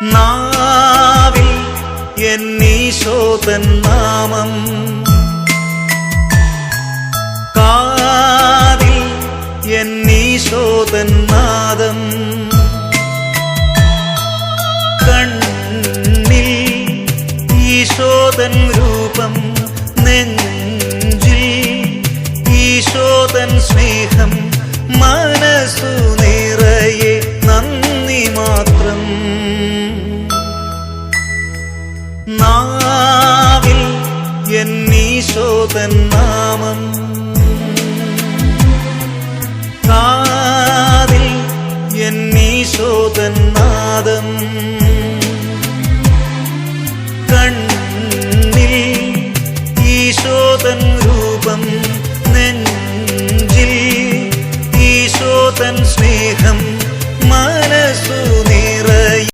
നാവിൽ എന്നീശോതൻ നാമം, കാതിൽ എന്നീശോതൻ നാദം, കണ്ണിൽ ഈശോതൻ രൂപം, നെഞ്ചിൽ ഈശോതൻ സ്നേഹം, മനസ്സു നിറയെ നന്ദി മാത്രം. നാവിൽ എന്നീശോതൻ നാമം.